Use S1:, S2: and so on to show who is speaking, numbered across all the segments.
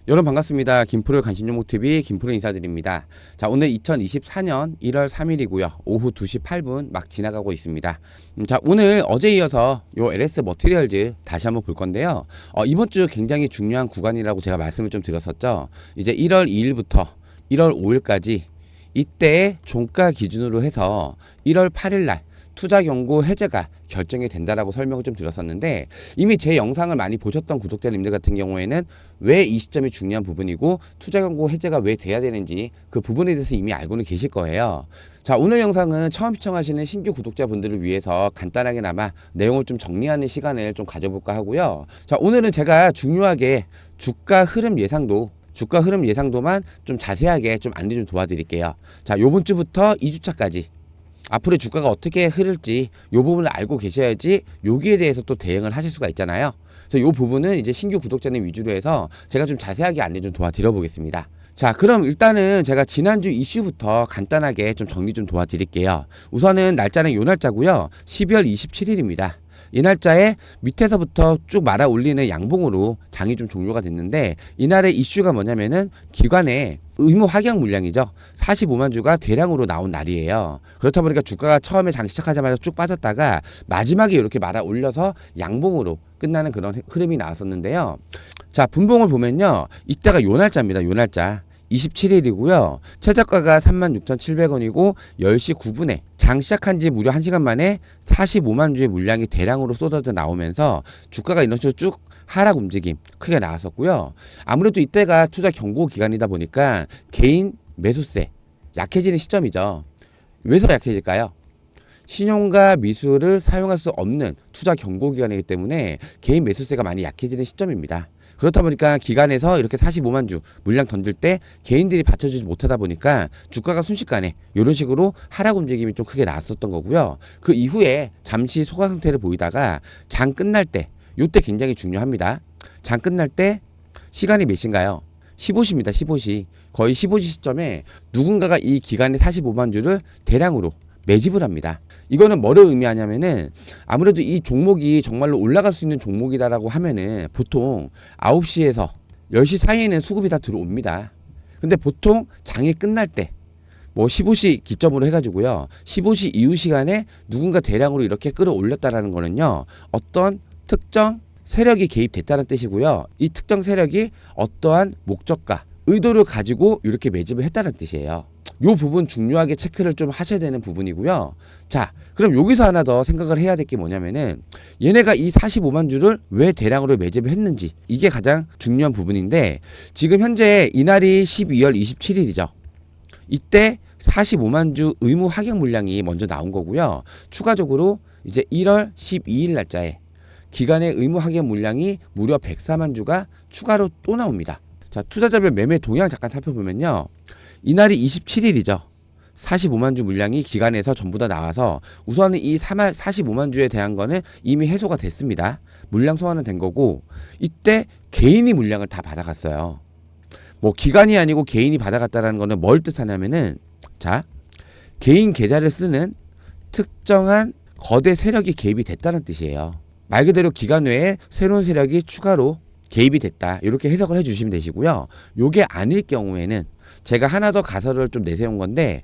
S1: 여러분 반갑습니다. 김프로의 간신종목TV 김프로 인사드립니다. 자, 오늘 2024년 1월 3일이고요. 오후 2시 8분 막 지나가고 있습니다. 자, 오늘 어제 이어서 요 LS 머티리얼즈 다시 한번 볼 건데요. 이번 주 굉장히 중요한 구간이라고 제가 말씀을 좀 드렸었죠. 이제 1월 2일부터 1월 5일까지 이때 종가 기준으로 해서 1월 8일 날 투자 경고 해제가 결정이 된다라고 설명을 좀 드렸었는데, 이미 제 영상을 많이 보셨던 구독자님들 같은 경우에는 왜 이 시점이 중요한 부분이고 투자 경고 해제가 왜 돼야 되는지 그 부분에 대해서 이미 알고는 계실 거예요. 자, 오늘 영상은 처음 시청하시는 신규 구독자분들을 위해서 간단하게나마 내용을 좀 정리하는 시간을 좀 가져볼까 하고요. 자, 오늘은 제가 중요하게 주가 흐름 예상도만 좀 자세하게 좀 안내 좀 도와드릴게요. 자, 요번 주부터 2주차까지 앞으로 주가가 어떻게 흐를지 요 부분을 알고 계셔야지 여기에 대해서 또 대응을 하실 수가 있잖아요. 그래서 요 부분은 이제 신규 구독자님 위주로 해서 제가 좀 자세하게 안내 좀 도와드려 보겠습니다. 자, 그럼 일단은 제가 지난주 이슈부터 간단하게 좀 정리 좀 도와드릴게요. 우선은 날짜는 요 날짜고요. 12월 27일입니다. 이 날짜에 밑에서부터 쭉 말아 올리는 양봉으로 장이 좀 종료가 됐는데, 이날의 이슈가 뭐냐면은 기관의 의무 확약 물량이죠. 45만 주가 대량으로 나온 날이에요. 그렇다 보니까 주가가 처음에 장 시작하자마자 쭉 빠졌다가 마지막에 이렇게 말아 올려서 양봉으로 끝나는 그런 흐름이 나왔었는데요. 자, 분봉을 보면요. 이때가 요 날짜입니다. 요 날짜. 27일이고요. 최저가가 36,700원이고 10시 9분에 장 시작한 지 무려 1시간 만에 45만 주의 물량이 대량으로 쏟아져 나오면서 주가가 이런 식으로 쭉 하락 움직임 크게 나왔었고요. 아무래도 이때가 투자 경고 기간이다 보니까 개인 매수세 약해지는 시점이죠. 왜서 약해질까요? 신용과 미수를 사용할 수 없는 투자 경고 기간이기 때문에 개인 매수세가 많이 약해지는 시점입니다. 그렇다 보니까 기관에서 이렇게 45만 주 물량 던질 때 개인들이 받쳐주지 못하다 보니까 주가가 순식간에 이런 식으로 하락 움직임이 좀 크게 나왔었던 거고요. 그 이후에 잠시 소강 상태를 보이다가 장 끝날 때, 요때 굉장히 중요합니다. 장 끝날 때 시간이 몇 시인가요? 15시입니다. 15시. 거의 15시 시점에 누군가가 이 기간의 45만 주를 대량으로 매집을 합니다. 이거는 뭐를 의미하냐면은 아무래도 이 종목이 정말로 올라갈 수 있는 종목이다라고 하면은 보통 9시에서 10시 사이에는 수급이 다 들어옵니다. 근데 보통 장이 끝날 때 뭐 15시 기점으로 해가지고요. 15시 이후 시간에 누군가 대량으로 이렇게 끌어올렸다라는 거는요. 어떤 특정 세력이 개입됐다는 뜻이고요. 이 특정 세력이 어떠한 목적과 의도를 가지고 이렇게 매집을 했다는 뜻이에요. 요 부분 중요하게 체크를 좀 하셔야 되는 부분이고요. 자, 그럼 여기서 하나 더 생각을 해야 될 게 뭐냐면은 얘네가 이 45만 주를 왜 대량으로 매집을 했는지, 이게 가장 중요한 부분인데, 지금 현재 이날이 12월 27일이죠. 이때 45만 주 의무 확약 물량이 먼저 나온 거고요. 추가적으로 이제 1월 12일 날짜에 기간의 의무 확약 물량이 무려 104만 주가 추가로 또 나옵니다. 자, 투자자별 매매 동향 잠깐 살펴보면요. 이날이 27일이죠. 45만 주 물량이 기간에서 전부 다 나와서 우선은 이 45만 주에 대한 거는 이미 해소가 됐습니다. 물량 소화는 된 거고, 이때 개인이 물량을 다 받아갔어요. 뭐 기간이 아니고 개인이 받아갔다라는 거는 뭘 뜻하냐면은, 자, 개인 계좌를 쓰는 특정한 거대 세력이 개입이 됐다는 뜻이에요. 말 그대로 기간 외에 새로운 세력이 추가로 개입이 됐다, 이렇게 해석을 해주시면 되시고요. 요게 아닐 경우에는 제가 하나 더 가설을 좀 내세운 건데,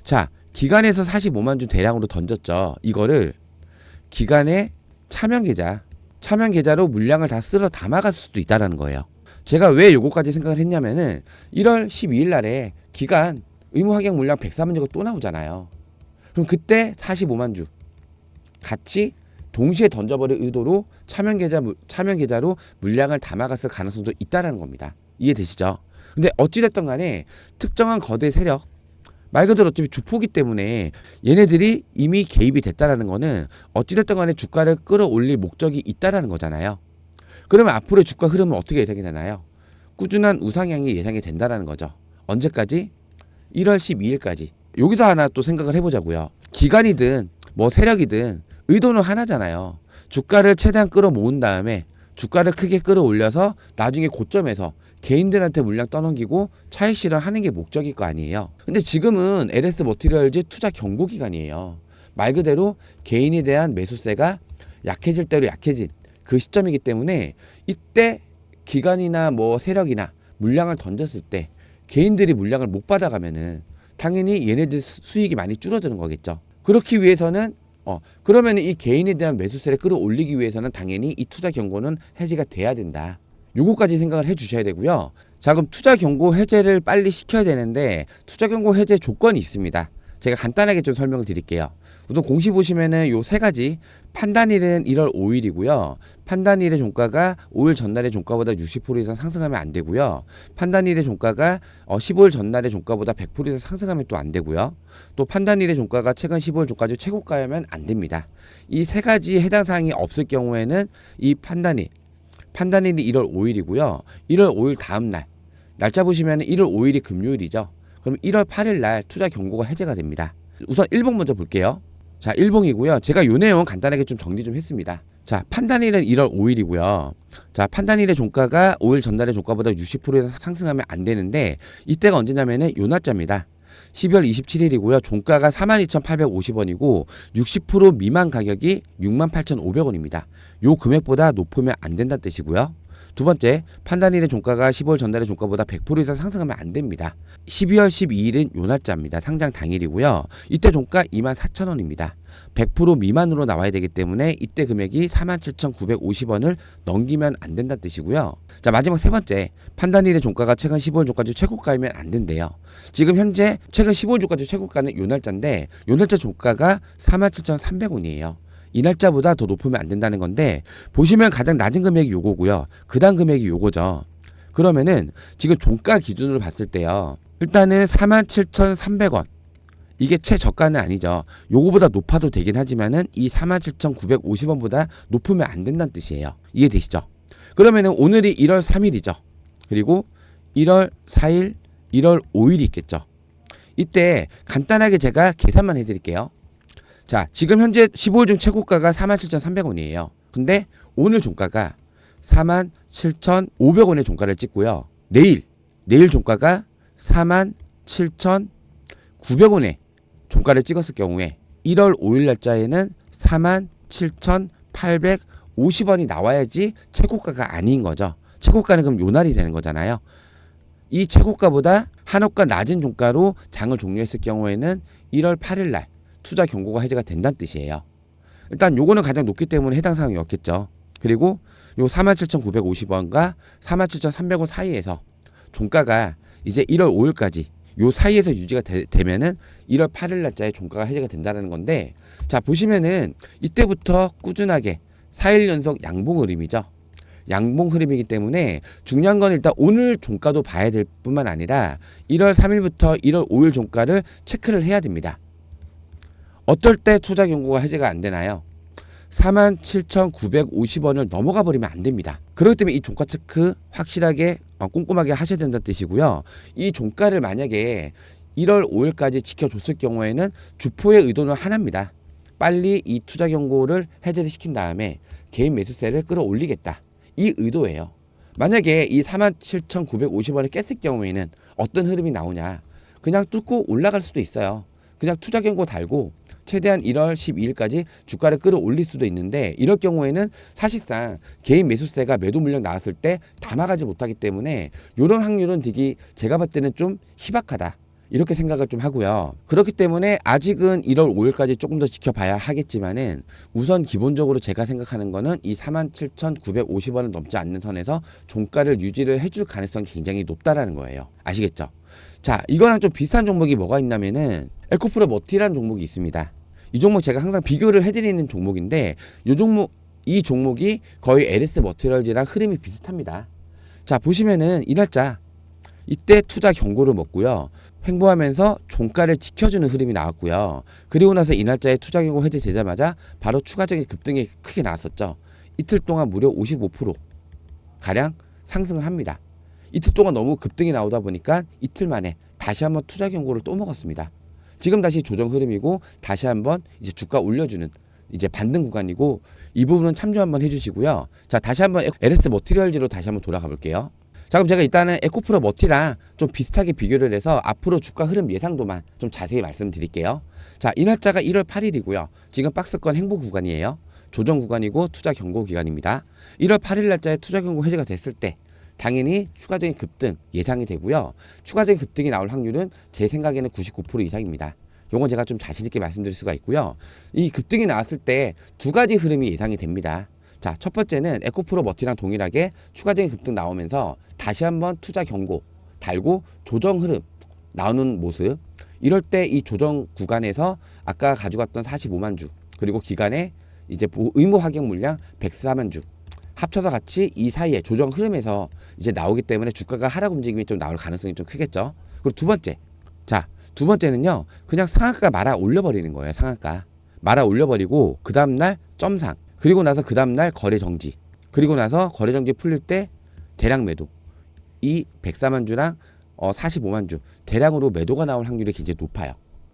S1: 자, 기간에서 45만 주 대량으로 던졌죠. 이거를 기간의 차명 계좌로 물량을 다 쓸어 담아갈 수도 있다라는 거예요. 제가 왜 요거까지 생각을 했냐면은 1월 12일 날에 기간 의무 확약 물량 104만 주가 또 나오잖아요. 그럼 그때 45만 주 같이 동시에 던져버릴 의도로 차명 계좌로 물량을 담아갔을 가능성도 있다라는 겁니다. 이해되시죠? 근데 어찌됐든 간에 특정한 거대 세력, 말 그대로 어차피 주포기 때문에 얘네들이 이미 개입이 됐다라는 거는 어찌됐든 간에 주가를 끌어올릴 목적이 있다라는 거잖아요. 그러면 앞으로의 주가 흐름은 어떻게 예상이 되나요? 꾸준한 우상향이 예상이 된다라는 거죠. 언제까지? 1월 12일까지. 여기서 하나 또 생각을 해보자고요. 기관이든 뭐 세력이든 의도는 하나잖아요. 주가를 최대한 끌어모은 다음에 주가를 크게 끌어올려서 나중에 고점에서 개인들한테 물량 떠넘기고 차익 실현하는 게 목적일 거 아니에요. 근데 지금은 LS 머티리얼즈 투자 경고 기간이에요. 말 그대로 개인에 대한 매수세가 약해질 대로 약해진 그 시점이기 때문에 이때 기관이나 뭐 세력이나 물량을 던졌을 때 개인들이 물량을 못 받아가면은 당연히 얘네들 수익이 많이 줄어드는 거겠죠. 그렇기 위해서는 그러면 이 개인에 대한 매수세를 끌어올리기 위해서는 당연히 이 투자 경고는 해지가 돼야 된다. 요거까지 생각을 해 주셔야 되고요. 자, 그럼 투자 경고 해제를 빨리 시켜야 되는데 투자 경고 해제 조건이 있습니다. 제가 간단하게 좀 설명을 드릴게요. 우선 공시 보시면은 요 세 가지, 판단일은 1월 5일이고요. 판단일의 종가가 5일 전날의 종가보다 60% 이상 상승하면 안 되고요. 판단일의 종가가 15일 전날의 종가보다 100% 이상 상승하면 또 안 되고요. 또 판단일의 종가가 최근 15일 종가 중 최고가면 안 됩니다. 이 세 가지 해당 사항이 없을 경우에는 이 판단일이 1월 5일이고요. 1월 5일 다음 날 날짜 보시면 1월 5일이 금요일이죠. 그럼 1월 8일 날 투자 경고가 해제가 됩니다. 우선 일봉 먼저 볼게요. 자, 일봉이고요. 제가 요 내용 간단하게 좀 정리 좀 했습니다. 자, 판단일은 1월 5일이고요. 자, 판단일의 종가가 5일 전날의 종가보다 60% 이상 상승하면 안 되는데 이때가 언제냐면은 요 날짜입니다. 12월 27일이고요. 종가가 42,850원이고 60% 미만 가격이 68,500원입니다. 요 금액보다 높으면 안 된다는 뜻이고요. 두 번째, 판단일의 종가가 15일 전날의 종가보다 100% 이상 상승하면 안 됩니다. 12월 12일은 요 날짜입니다. 상장 당일이고요. 이때 종가 24,000원입니다. 100% 미만으로 나와야 되기 때문에 이때 금액이 47,950원을 넘기면 안 된다는 뜻이고요. 자, 마지막 세 번째, 판단일의 종가가 최근 15일 종가 중 최고가이면 안 된대요. 지금 현재 최근 15일 종가 중 최고가는 요 날짜인데 요 날짜 종가가 47,300원이에요. 이 날짜보다 더 높으면 안 된다는 건데 보시면 가장 낮은 금액이 요거고요. 그 다음 금액이 요거죠. 그러면은 지금 종가 기준으로 봤을 때요. 일단은 47,300원. 이게 최저가는 아니죠. 요거보다 높아도 되긴 하지만은 이 47,950원보다 높으면 안 된다는 뜻이에요. 이해되시죠? 그러면은 오늘이 1월 3일이죠. 그리고 1월 4일, 1월 5일이 있겠죠. 이때 간단하게 제가 계산만 해드릴게요. 자, 지금 현재 15일 중 최고가가 47,300원이에요. 근데 오늘 종가가 47,500원의 종가를 찍고요. 내일 종가가 47,900원의 종가를 찍었을 경우에 1월 5일 날짜에는 47,850원이 나와야지 최고가가 아닌 거죠. 최고가는 그럼 요 날이 되는 거잖아요. 이 최고가보다 한옥가 낮은 종가로 장을 종료했을 경우에는 1월 8일 날 투자 경고가 해제가 된다는 뜻이에요. 일단 요거는 가장 높기 때문에 해당 사항이 없겠죠. 그리고 요 47,950원과 47,300원 사이에서 종가가 이제 1월 5일까지 요 사이에서 유지가 되면은 1월 8일 날짜에 종가가 해제가 된다는 건데, 자, 보시면은 이때부터 꾸준하게 4일 연속 양봉 흐름이죠. 양봉 흐름이기 때문에 중요한 건 일단 오늘 종가도 봐야 될 뿐만 아니라 1월 3일부터 1월 5일 종가를 체크를 해야 됩니다. 어떨 때 투자 경고가 해제가 안 되나요? 47,950원을 넘어가 버리면 안 됩니다. 그렇기 때문에 이 종가 체크 확실하게 꼼꼼하게 하셔야 된다는 뜻이고요. 이 종가를 만약에 1월 5일까지 지켜줬을 경우에는 주포의 의도는 하나입니다. 빨리 이 투자 경고를 해제를 시킨 다음에 개인 매수세를 끌어올리겠다. 이 의도예요. 만약에 이 47,950원을 깼을 경우에는 어떤 흐름이 나오냐. 그냥 뚫고 올라갈 수도 있어요. 그냥 투자 경고 달고 최대한 1월 12일까지 주가를 끌어올릴 수도 있는데, 이럴 경우에는 사실상 개인 매수세가 매도 물량 나왔을 때 담아가지 못하기 때문에 이런 확률은 되게 제가 봤을 때는 좀 희박하다, 이렇게 생각을 좀 하고요. 그렇기 때문에 아직은 1월 5일까지 조금 더 지켜봐야 하겠지만은 우선 기본적으로 제가 생각하는 거는 이 47,950원을 넘지 않는 선에서 종가를 유지를 해줄 가능성이 굉장히 높다라는 거예요. 아시겠죠? 자, 이거랑 좀 비슷한 종목이 뭐가 있냐면은 에코프로 머티라는 종목이 있습니다. 이 종목 제가 항상 비교를 해드리는 종목인데 이 종목이 거의 LS 머티리얼즈랑 흐름이 비슷합니다. 자, 보시면은 이 날짜 이때 투자 경고를 먹고요. 횡보하면서 종가를 지켜주는 흐름이 나왔고요. 그리고 나서 이 날짜에 투자 경고 해제되자마자 바로 추가적인 급등이 크게 나왔었죠. 이틀 동안 무려 55% 가량 상승을 합니다. 이틀 동안 너무 급등이 나오다 보니까 이틀 만에 다시 한번 투자 경고를 또 먹었습니다. 지금 다시 조정 흐름이고 다시 한번 이제 주가 올려주는 이제 반등 구간이고, 이 부분은 참조 한번 해주시고요. 자, 다시 한번 LS 머티리얼즈로 다시 한번 돌아가 볼게요. 자, 그럼 제가 일단은 에코프로 머티랑 좀 비슷하게 비교를 해서 앞으로 주가 흐름 예상도만 좀 자세히 말씀드릴게요. 자, 이 날짜가 1월 8일이고요. 지금 박스권 행보 구간이에요. 조정 구간이고 투자 경고 기간입니다. 1월 8일 날짜에 투자 경고 해제가 됐을 때 당연히 추가적인 급등 예상이 되고요. 추가적인 급등이 나올 확률은 제 생각에는 99% 이상입니다. 요건 제가 좀 자신 있게 말씀드릴 수가 있고요. 이 급등이 나왔을 때 두 가지 흐름이 예상이 됩니다. 자, 첫 번째는 에코프로 머티랑 동일하게 추가적인 급등 나오면서 다시 한번 투자 경고 달고 조정 흐름 나오는 모습. 이럴 때 이 조정 구간에서 아까 가져갔던 45만 주 그리고 기간에 이제 의무 확약 물량 104만 주 합쳐서 같이 이 사이에 조정 흐름에서 이제 나오기 때문에 주가가 하락 움직임이 좀 나올 가능성이 좀 크겠죠. 그리고 두 번째. 자, 두 번째는요. 그냥 상한가 말아 올려버리는 거예요. 상한가. 말아 올려버리고 그 다음날 점상. 그리고 나서 그 다음날 거래 정지. 그리고 나서 거래 정지 풀릴 때 대량 매도. 이 104만 주랑 45만 주 대량으로 매도가 나올 확률이 굉장히 높아요.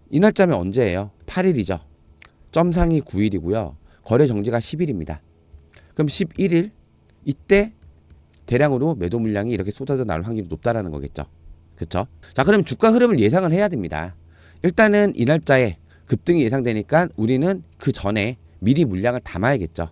S1: 이 날짜면 언제예요? 8일이죠. 점상이 9일이고요. 거래 정지가 10일입니다. 그럼 11일 이때 대량으로 매도 물량이 이렇게 쏟아져 나올 확률이 높다라는 거겠죠. 그렇죠? 자, 그럼 주가 흐름을 예상을 해야 됩니다. 일단은 이 날짜에 급등이 예상되니까 우리는 그 전에 미리 물량을 담아야겠죠.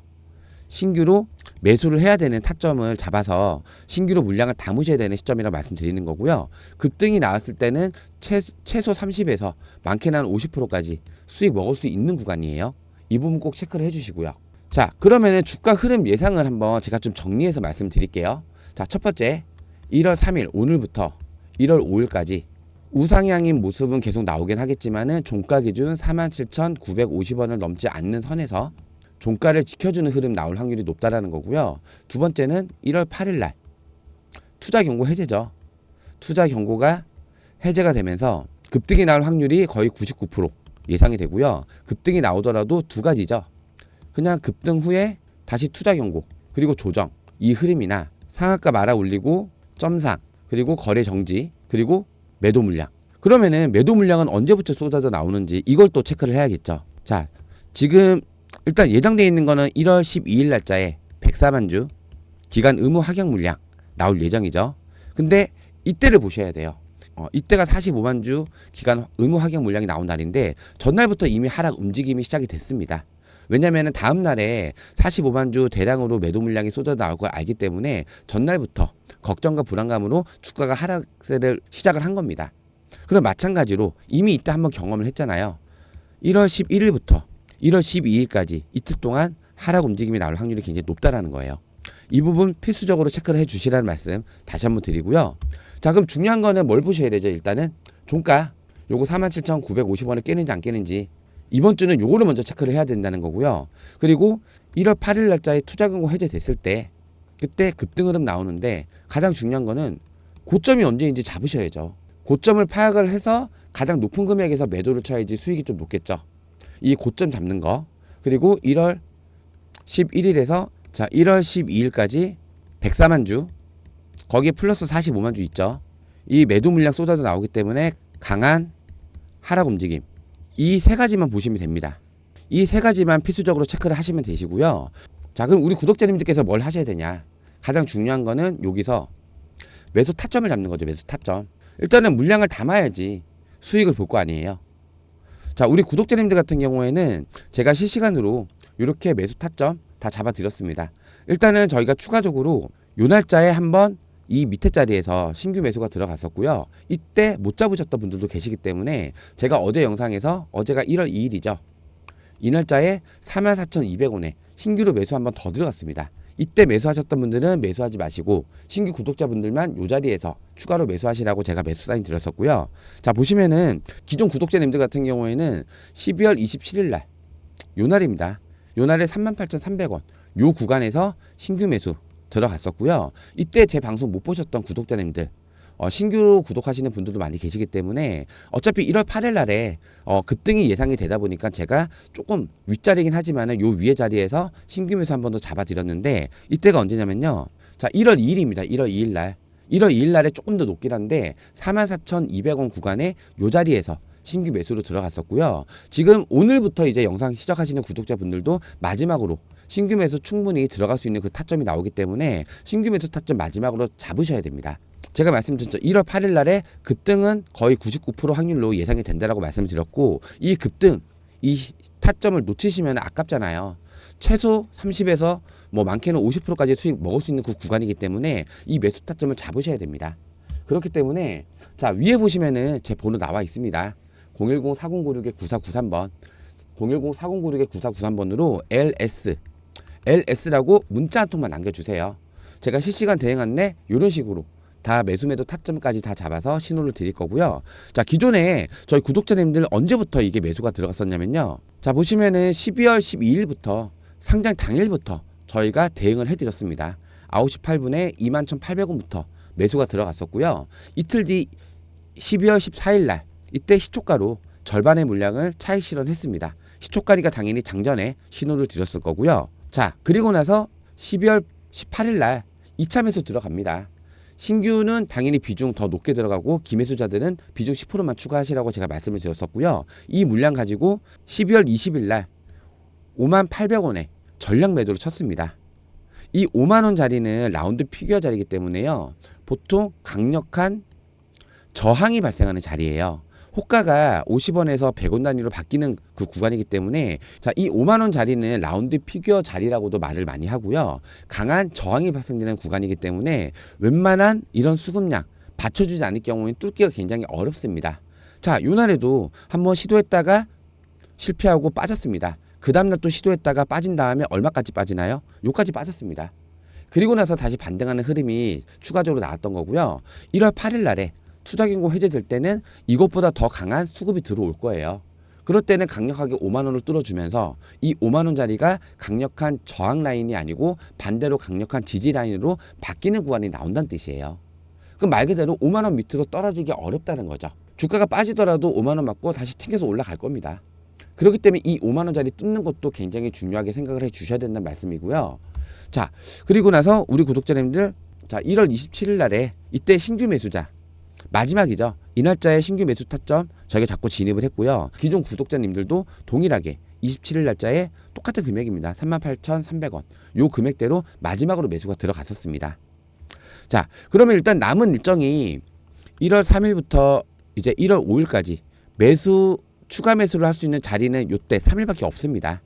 S1: 신규로 매수를 해야 되는 타점을 잡아서 신규로 물량을 담으셔야 되는 시점이라고 말씀드리는 거고요. 급등이 나왔을 때는 최소 30에서 많게는 한 50%까지 수익 먹을 수 있는 구간이에요. 이 부분 꼭 체크를 해주시고요. 자, 그러면은 주가 흐름 예상을 한번 제가 좀 정리해서 말씀드릴게요. 자, 첫 번째 1월 3일 오늘부터 1월 5일까지 우상향인 모습은 계속 나오긴 하겠지만은 종가 기준 47,950원을 넘지 않는 선에서 종가를 지켜주는 흐름 나올 확률이 높다라는 거고요. 두 번째는 1월 8일 날 투자 경고 해제죠. 투자 경고가 해제가 되면서 급등이 나올 확률이 거의 99% 예상이 되고요. 급등이 나오더라도 두 가지죠. 그냥 급등 후에 다시 투자 경고 그리고 조정 이 흐름이나 상한가 말아 올리고 점상 그리고 거래 정지 그리고 매도 물량. 그러면은 매도 물량은 언제부터 쏟아져 나오는지 이걸 또 체크를 해야겠죠. 자, 지금 일단 예정되어 있는 거는 1월 12일 날짜에 104만 주 기간 의무 확약 물량 나올 예정이죠. 근데 이때를 보셔야 돼요. 이때가 45만 주 기간 의무 확약 물량이 나온 날인데 전날부터 이미 하락 움직임이 시작이 됐습니다. 왜냐면은 다음 날에 45만 주 대량으로 매도 물량이 쏟아 나올 걸 알기 때문에 전날부터 걱정과 불안감으로 주가가 하락세를 시작을 한 겁니다. 그럼 마찬가지로 이미 이때 한번 경험을 했잖아요. 1월 11일부터 1월 12일까지 이틀 동안 하락 움직임이 나올 확률이 굉장히 높다라는 거예요. 이 부분 필수적으로 체크를 해 주시라는 말씀 다시 한번 드리고요. 자, 그럼 중요한 거는 뭘 보셔야 되죠? 일단은 종가 요거 47,950원을 깨는지 안 깨는지 이번 주는 요거를 먼저 체크를 해야 된다는 거고요. 그리고 1월 8일 날짜에 투자 경고 해제됐을 때 그때 급등 흐름 나오는데 가장 중요한 거는 고점이 언제인지 잡으셔야죠. 고점을 파악을 해서 가장 높은 금액에서 매도를 쳐야지 수익이 좀 높겠죠. 이 고점 잡는 거. 그리고 1월 11일에서 자 1월 12일까지 104만 주 거기에 플러스 45만 주 있죠. 이 매도 물량 쏟아져 나오기 때문에 강한 하락 움직임. 이 세 가지만 보시면 됩니다. 이 세 가지만 필수적으로 체크를 하시면 되시고요. 자, 그럼 우리 구독자님들께서 뭘 하셔야 되냐? 가장 중요한 거는 여기서 매수 타점을 잡는 거죠. 매수 타점. 일단은 물량을 담아야지 수익을 볼 거 아니에요. 자, 우리 구독자님들 같은 경우에는 제가 실시간으로 이렇게 매수 타점 다 잡아 드렸습니다. 일단은 저희가 추가적으로 요 날짜에 한번 이 밑에 자리에서 신규 매수가 들어갔었고요. 이때 못 잡으셨던 분들도 계시기 때문에 제가 어제 영상에서 어제가 1월 2일이죠. 이 날짜에 44,200원에 신규로 매수 한번 더 들어갔습니다. 이때 매수하셨던 분들은 매수하지 마시고 신규 구독자분들만 요 자리에서 추가로 매수하시라고 제가 매수 사인 드렸었고요. 자, 보시면은 기존 구독자님들 같은 경우에는 12월 27일 날 요 날입니다. 요 날에 38,300원 요 구간에서 신규 매수 들어갔었고요. 이때 제 방송 못 보셨던 구독자님들 신규로 구독하시는 분들도 많이 계시기 때문에 어차피 1월 8일 날에 급등이 예상이 되다 보니까 제가 조금 윗자리긴 하지만은 요 위에 자리에서 신규 매수 한 번 더 잡아드렸는데 이때가 언제냐면요. 자, 1월 2일입니다. 1월 2일 날. 1월 2일 날에 조금 더 높긴 한데 44,200원 구간에 요 자리에서 신규 매수로 들어갔었고요. 지금 오늘부터 이제 영상 시작하시는 구독자분들도 마지막으로 신규 매수 충분히 들어갈 수 있는 그 타점이 나오기 때문에 신규 매수 타점 마지막으로 잡으셔야 됩니다. 제가 말씀드렸죠. 1월 8일 날에 급등은 거의 99% 확률로 예상이 된다라고 말씀드렸고 이 급등 이 타점을 놓치시면 아깝잖아요. 최소 30에서 뭐 많게는 50%까지 수익 먹을 수 있는 그 구간이기 때문에 이 매수 타점을 잡으셔야 됩니다. 그렇기 때문에 자, 위에 보시면은 제 번호 나와 있습니다. 010-4096-9493번 010-4096-9493번으로 LS라고 문자 한 통만 남겨주세요. 제가 실시간 대응 안내 이런 식으로 다 매수 타점까지 다 잡아서 신호를 드릴 거고요. 자, 기존에 저희 구독자님들 언제부터 이게 매수가 들어갔었냐면요. 자, 보시면은 12월 12일부터 상장 당일부터 저희가 대응을 해드렸습니다. 9시 8분에 21,800원부터 매수가 들어갔었고요. 이틀 뒤 12월 14일 날 이때 시초가로 절반의 물량을 차익 실현했습니다. 시초가니까 당연히 장전에 신호를 드렸을 거고요. 자, 그리고 나서 12월 18일 날 2차 매수 들어갑니다. 신규는 당연히 비중 더 높게 들어가고 기매수자들은 비중 10%만 추가하시라고 제가 말씀을 드렸었고요. 이 물량 가지고 12월 20일 날 58,000원에 전량 매도를 쳤습니다. 이 5만원 자리는 라운드 피규어 자리이기 때문에요. 보통 강력한 저항이 발생하는 자리예요. 호가가 50원에서 100원 단위로 바뀌는 그 구간이기 때문에 자, 이 5만원 자리는 라운드 피규어 자리라고도 말을 많이 하고요. 강한 저항이 발생되는 구간이기 때문에 웬만한 이런 수급량 받쳐주지 않을 경우에는 뚫기가 굉장히 어렵습니다. 자, 요날에도 한번 시도했다가 실패하고 빠졌습니다. 그 다음날 또 시도했다가 빠진 다음에 얼마까지 빠지나요? 요까지 빠졌습니다. 그리고 나서 다시 반등하는 흐름이 추가적으로 나왔던 거고요. 1월 8일 날에 투자경고 해제될 때는 이것보다 더 강한 수급이 들어올 거예요. 그럴 때는 강력하게 5만원을 뚫어주면서 이 5만원 자리가 강력한 저항 라인이 아니고 반대로 강력한 지지 라인으로 바뀌는 구간이 나온다는 뜻이에요. 그럼 말 그대로 5만원 밑으로 떨어지기 어렵다는 거죠. 주가가 빠지더라도 5만원 맞고 다시 튕겨서 올라갈 겁니다. 그렇기 때문에 이 5만원 자리 뚫는 것도 굉장히 중요하게 생각을 해 주셔야 된다는 말씀이고요. 자, 그리고 나서 우리 구독자님들, 자, 1월 27일 날에 이때 신규 매수자 마지막이죠. 이 날짜에 신규 매수 타점 저희가 자꾸 진입을 했고요. 기존 구독자님들도 동일하게 27일 날짜에 똑같은 금액입니다. 38,300원. 요 금액대로 마지막으로 매수가 들어갔었습니다. 자, 그러면 일단 남은 일정이 1월 3일부터 이제 1월 5일까지 추가 매수를 할 수 있는 자리는 요때 3일밖에 없습니다.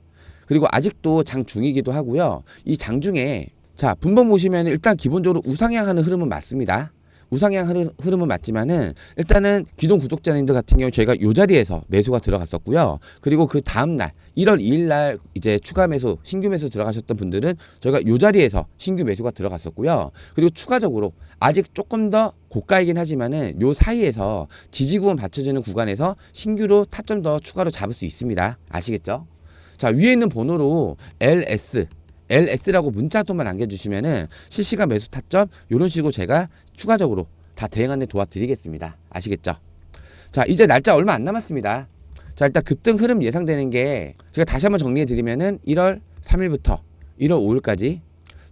S1: 그리고 아직도 장 중이기도 하고요. 이 장 중에 자, 분봉 보시면 일단 기본적으로 우상향하는 흐름은 맞습니다. 우상향 흐름은 맞지만은 일단은 기존 구독자님들 같은 경우 저희가 요 자리에서 매수가 들어갔었고요. 그리고 그 다음날 1월 2일 날 이제 추가 매수, 신규 매수 들어가셨던 분들은 저희가 요 자리에서 신규 매수가 들어갔었고요. 그리고 추가적으로 아직 조금 더 고가이긴 하지만은 요 사이에서 지지구원 받쳐주는 구간에서 신규로 타점 더 추가로 잡을 수 있습니다. 아시겠죠? 자, 위에 있는 번호로 LS라고 문자 한 통만 남겨주시면은 실시간 매수 타점 이런 식으로 제가 추가적으로 다 대응 안내 도와드리겠습니다. 아시겠죠? 자, 이제 날짜 얼마 안 남았습니다. 자, 일단 급등 흐름 예상되는 게 제가 다시 한번 정리해 드리면은 1월 3일부터 1월 5일까지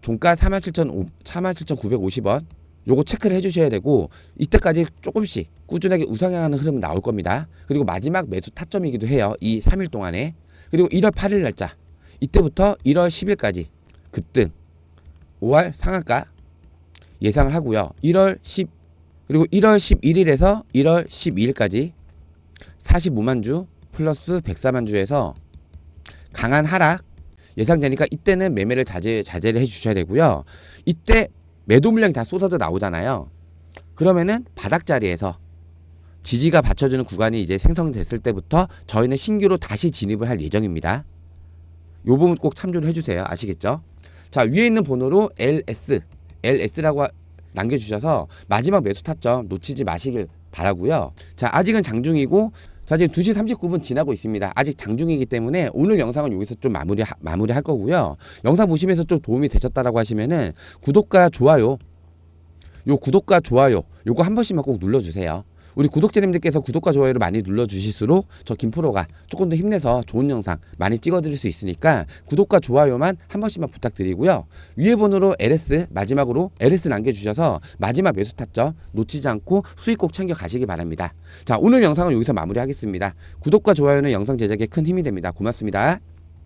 S1: 종가 47,950원 요거 체크를 해주셔야 되고 이때까지 조금씩 꾸준하게 우상향하는 흐름은 나올 겁니다. 그리고 마지막 매수 타점이기도 해요. 이 3일 동안에. 그리고 1월 8일 날짜 이때부터 1월 10일까지 급등 5할 상한가 예상을 하고요. 그리고 1월 11일에서 1월 12일까지 45만 주 플러스 104만 주에서 강한 하락 예상되니까 이때는 매매를 자제를 해주셔야 되고요. 이때 매도 물량이 다 쏟아져 나오잖아요. 그러면은 바닥 자리에서 지지가 받쳐주는 구간이 이제 생성됐을 때부터 저희는 신규로 다시 진입을 할 예정입니다. 요 부분 꼭 참조를 해주세요. 아시겠죠? 자, 위에 있는 번호로 LS라고 남겨주셔서 마지막 매수 타점 놓치지 마시길 바라고요. 자, 아직은 장중이고 자, 지금 2시 39분 지나고 있습니다. 아직 장중이기 때문에 오늘 영상은 여기서 좀 마무리할 거고요. 영상 보시면서 좀 도움이 되셨다라고 하시면은 구독과 좋아요 요거 한 번씩만 꼭 눌러주세요. 우리 구독자님들께서 구독과 좋아요를 많이 눌러주실수록 저 김프로가 조금 더 힘내서 좋은 영상 많이 찍어드릴 수 있으니까 구독과 좋아요만 한 번씩만 부탁드리고요. 위에 번호로 마지막으로 LS 남겨주셔서 마지막 매수 타점 놓치지 않고 수익 꼭 챙겨 가시기 바랍니다. 자, 오늘 영상은 여기서 마무리하겠습니다. 구독과 좋아요는 영상 제작에 큰 힘이 됩니다. 고맙습니다.